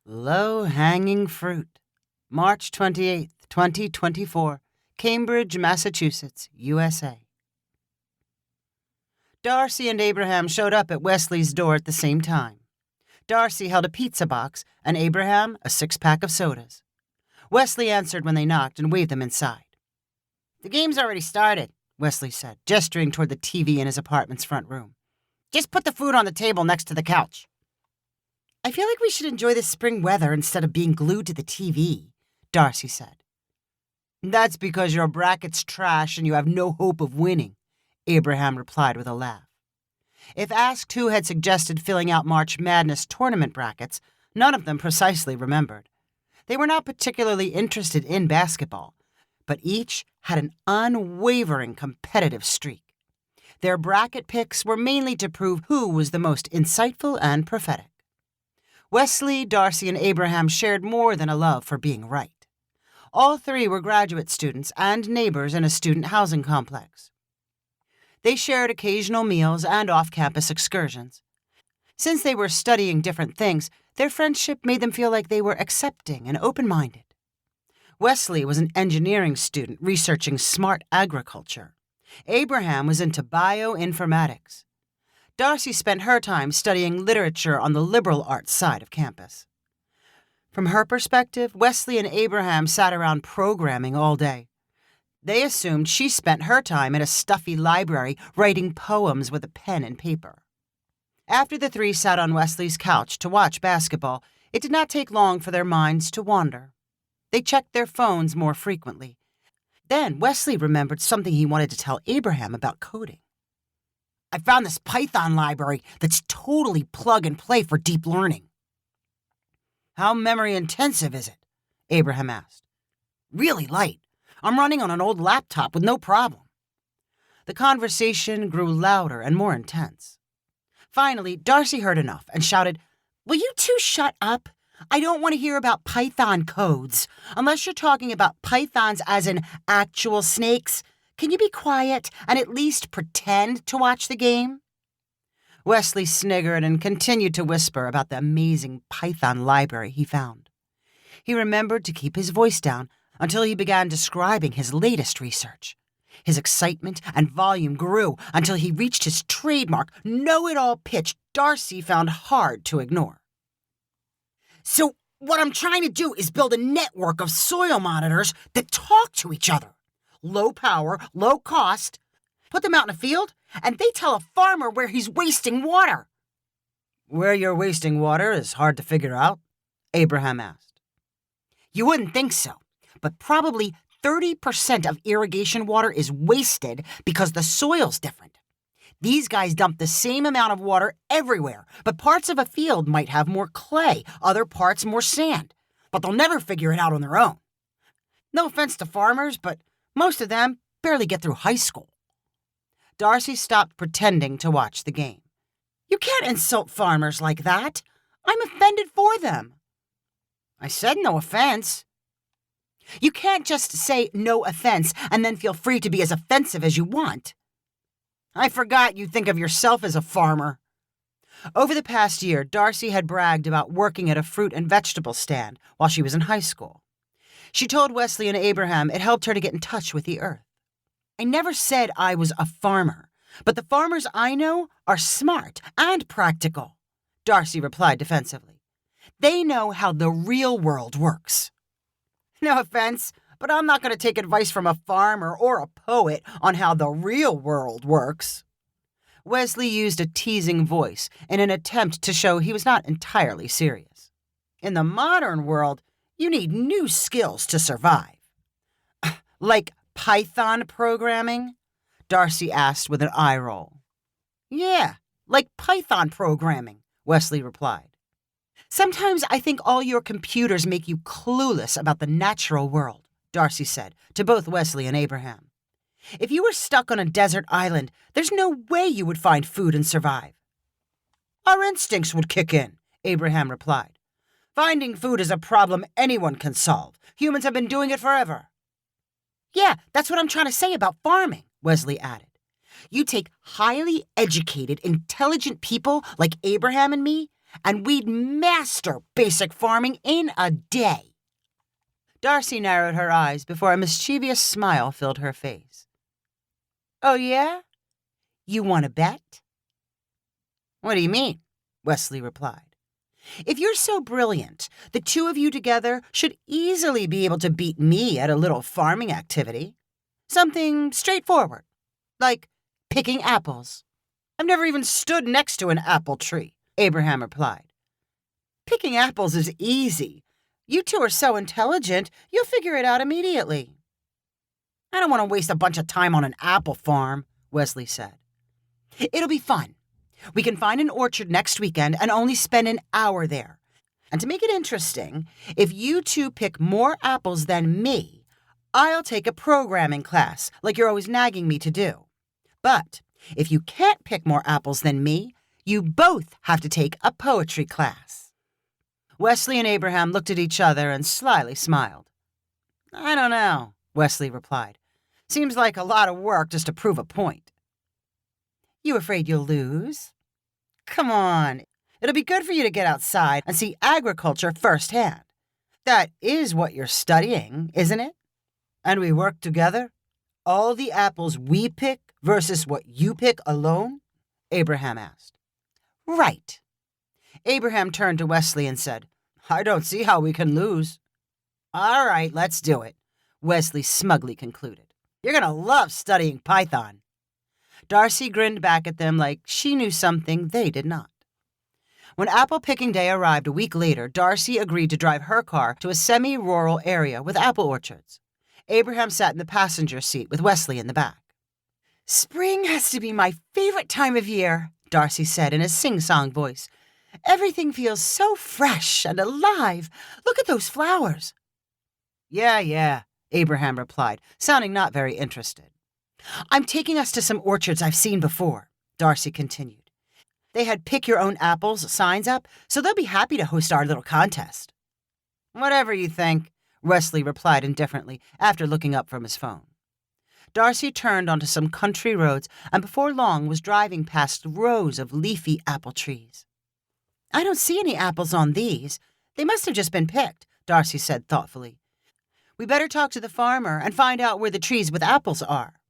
Low-hanging fruit. March 28th, 2024. Cambridge, Massachusetts, USA. Darcy and Abraham showed up at Wesley's door at the same time. Darcy held a pizza box and Abraham a 6-pack of sodas. Wesley answered when they knocked and waved them inside. "The game's already started," Wesley said, gesturing toward the TV in his apartment's front room. "Just put the food on the table next to the couch." "I feel like we should enjoy the spring weather instead of being glued to the TV," Darcy said. "That's because your bracket's trash and you have no hope of winning," Abraham replied with a laugh. If asked who had suggested filling out March Madness tournament brackets, none of them precisely remembered. They were not particularly interested in basketball, but each had an unwavering competitive streak. Their bracket picks were mainly to prove who was the most insightful and prophetic. Wesley, Darcy, and Abraham shared more than a love for being right. All three were graduate students and neighbors in a student housing complex. They shared occasional meals and off-campus excursions. Since they were studying different things, their friendship made them feel like they were accepting and open-minded. Wesley was an engineering student researching smart agriculture. Abraham was into bioinformatics. Darcy spent her time studying literature on the liberal arts side of campus. From her perspective, Wesley and Abraham sat around programming all day. They assumed she spent her time in a stuffy library writing poems with a pen and paper. After the three sat on Wesley's couch to watch basketball, it did not take long for their minds to wander. They checked their phones more frequently. Then Wesley remembered something he wanted to tell Abraham about coding. "I found this Python library that's totally plug and play for deep learning." "How memory intensive is it?" Abraham asked. "Really light. I'm running on an old laptop with no problem." The conversation grew louder and more intense. Finally, Darcy heard enough and shouted, "Will you two shut up? I don't want to hear about Python codes. Unless you're talking about pythons as in actual snakes, can you be quiet and at least pretend to watch the game?" Wesley sniggered and continued to whisper about the amazing Python library he found. He remembered to keep his voice down until he began describing his latest research. His excitement and volume grew until he reached his trademark, know-it-all pitch Darcy found hard to ignore. "So what I'm trying to do is build a network of soil monitors that talk to each other. Low power, low cost. Put them out in a field, and they tell a farmer where he's wasting water." "Where you're wasting water is hard to figure out?" Abraham asked. "You wouldn't think so, but probably 30% of irrigation water is wasted because the soil's different. These guys dump the same amount of water everywhere, but parts of a field might have more clay, other parts more sand, but they'll never figure it out on their own. No offense to farmers, but most of them barely get through high school." Darcy stopped pretending to watch the game. "You can't insult farmers like that. I'm offended for them." "I said no offense." "You can't just say no offense and then feel free to be as offensive as you want." "I forgot you think of yourself as a farmer." Over the past year, Darcy had bragged about working at a fruit and vegetable stand while she was in high school. She told Wesley and Abraham it helped her to get in touch with the earth. "I never said I was a farmer, but the farmers I know are smart and practical," Darcy replied defensively. "They know how the real world works." "No offense, but I'm not going to take advice from a farmer or a poet on how the real world works." Wesley used a teasing voice in an attempt to show he was not entirely serious. "In the modern world, you need new skills to survive." "Like Python programming?" Darcy asked with an eye roll. "Yeah, like Python programming," Wesley replied. "Sometimes I think all your computers make you clueless about the natural world," Darcy said to both Wesley and Abraham. "If you were stuck on a desert island, there's no way you would find food and survive." "Our instincts would kick in," Abraham replied. "Finding food is a problem anyone can solve. Humans have been doing it forever." "Yeah, that's what I'm trying to say about farming," Wesley added. "You take highly educated, intelligent people like Abraham and me, and we'd master basic farming in a day." Darcy narrowed her eyes before a mischievous smile filled her face. "Oh, yeah? You want to bet?" "What do you mean?" Wesley replied. "If you're so brilliant, the two of you together should easily be able to beat me at a little farming activity. Something straightforward, like picking apples." "I've never even stood next to an apple tree," Abraham replied. "Picking apples is easy. You two are so intelligent, you'll figure it out immediately." "I don't want to waste a bunch of time on an apple farm," Wesley said. "It'll be fun. We can find an orchard next weekend and only spend an hour there. And to make it interesting, if you two pick more apples than me, I'll take a programming class like you're always nagging me to do. But if you can't pick more apples than me, you both have to take a poetry class." Wesley and Abraham looked at each other and slyly smiled. "I don't know," Wesley replied. "Seems like a lot of work just to prove a point." "You afraid you'll lose?" "Come on. It'll be good for you to get outside and see agriculture firsthand. That is what you're studying, isn't it? And we work together? All the apples we pick versus what you pick alone?" Abraham asked. "Right." Abraham turned to Wesley and said, "I don't see how we can lose." "All right, let's do it," Wesley smugly concluded. "You're going to love studying Python." Darcy grinned back at them like she knew something they did not. When apple picking day arrived a week later, Darcy agreed to drive her car to a semi-rural area with apple orchards. Abraham sat in the passenger seat with Wesley in the back. "Spring has to be my favorite time of year," Darcy said in a sing-song voice. "Everything feels so fresh and alive. Look at those flowers." Yeah, Abraham replied, sounding not very interested. "I'm taking us to some orchards I've seen before," Darcy continued. "They had pick-your-own-apples signs up, so they'll be happy to host our little contest." "Whatever you think," Wesley replied indifferently after looking up from his phone. Darcy turned onto some country roads and before long was driving past rows of leafy apple trees. "I don't see any apples on these. They must have just been picked," Darcy said thoughtfully. "We better talk to the farmer and find out where the trees with apples are."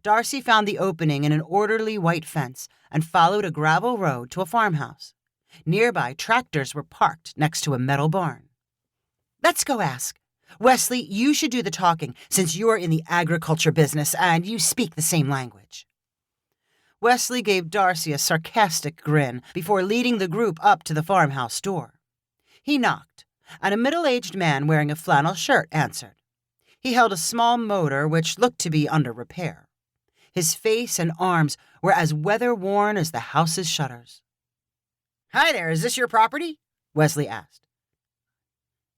Darcy found the opening in an orderly white fence and followed a gravel road to a farmhouse. Nearby, tractors were parked next to a metal barn. "Let's go ask. Wesley, you should do the talking since you're in the agriculture business and you speak the same language." Wesley gave Darcy a sarcastic grin before leading the group up to the farmhouse door. He knocked, and a middle-aged man wearing a flannel shirt answered. He held a small motor which looked to be under repair. His face and arms were as weather-worn as the house's shutters. "Hi there, is this your property?" Wesley asked.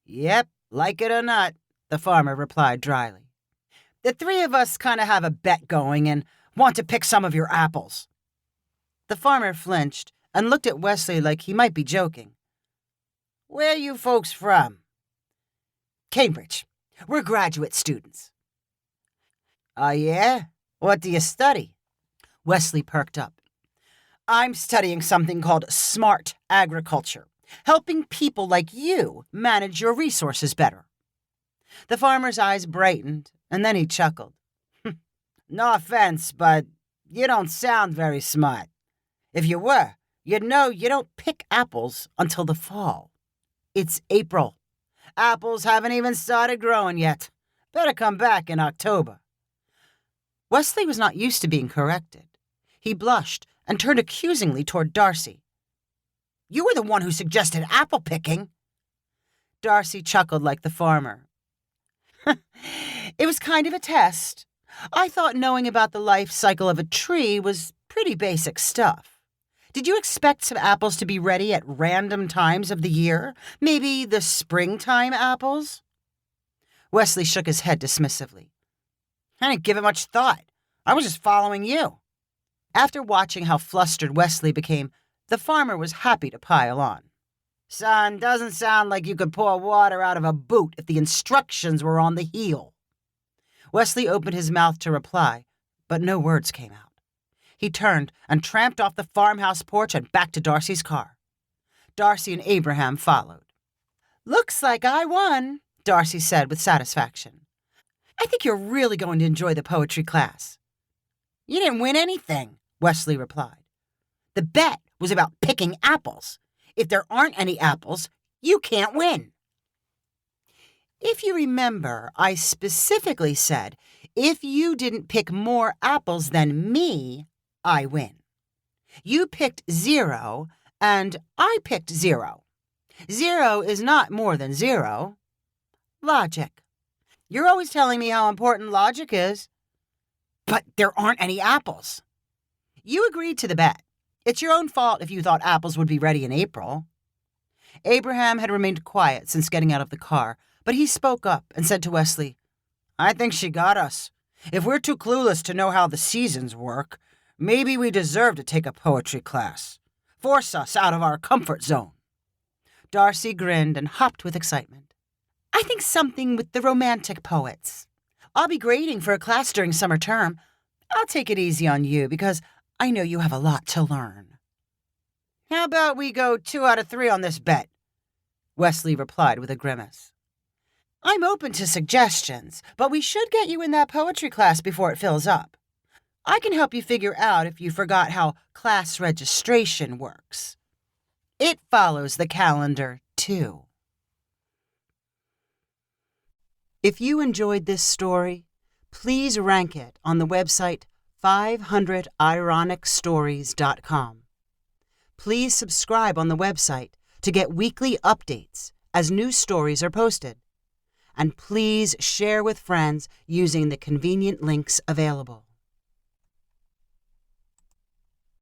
"Yep, like it or not," the farmer replied dryly. "The three of us kind of have a bet going and want to pick some of your apples." The farmer flinched and looked at Wesley like he might be joking. "Where are you folks from?" "Cambridge. We're graduate students." "Oh, yeah? What do you study?" Wesley perked up. "I'm studying something called smart agriculture, helping people like you manage your resources better." The farmer's eyes brightened, and then he chuckled. "No offense, but you don't sound very smart. If you were, you'd know you don't pick apples until the fall. It's April. Apples haven't even started growing yet. Better come back in October." Wesley was not used to being corrected. He blushed and turned accusingly toward Darcy. "You were the one who suggested apple picking." Darcy chuckled like the farmer. "It was kind of a test. I thought knowing about the life cycle of a tree was pretty basic stuff. Did you expect some apples to be ready at random times of the year? Maybe the springtime apples?" Wesley shook his head dismissively. "I didn't give it much thought. I was just following you." After watching how flustered Wesley became, the farmer was happy to pile on. "Son, doesn't sound like you could pour water out of a boot if the instructions were on the heel." Wesley opened his mouth to reply, but no words came out. He turned and tramped off the farmhouse porch and back to Darcy's car. Darcy and Abraham followed. "Looks like I won," Darcy said with satisfaction. "I think you're really going to enjoy the poetry class." "You didn't win anything," Wesley replied. "The bet was about picking apples. If there aren't any apples, you can't win." "If you remember, I specifically said, if you didn't pick more apples than me, I win. You picked 0, and I picked 0. 0 is not more than 0. Logic. You're always telling me how important logic is. But there aren't any apples." "You agreed to the bet. It's your own fault if you thought apples would be ready in April." Abraham had remained quiet since getting out of the car, but he spoke up and said to Wesley, "I think she got us. If we're too clueless to know how the seasons work, maybe we deserve to take a poetry class. Force us out of our comfort zone." Darcy grinned and hopped with excitement. "I think something with the romantic poets. I'll be grading for a class during summer term. I'll take it easy on you because I know you have a lot to learn." "How about we go 2 out of 3 on this bet?" Wesley replied with a grimace. "I'm open to suggestions, but we should get you in that poetry class before it fills up. I can help you figure out if you forgot how class registration works. It follows the calendar, too." If you enjoyed this story, please rank it on the website 500ironicstories.com. Please subscribe on the website to get weekly updates as new stories are posted. And please share with friends using the convenient links available.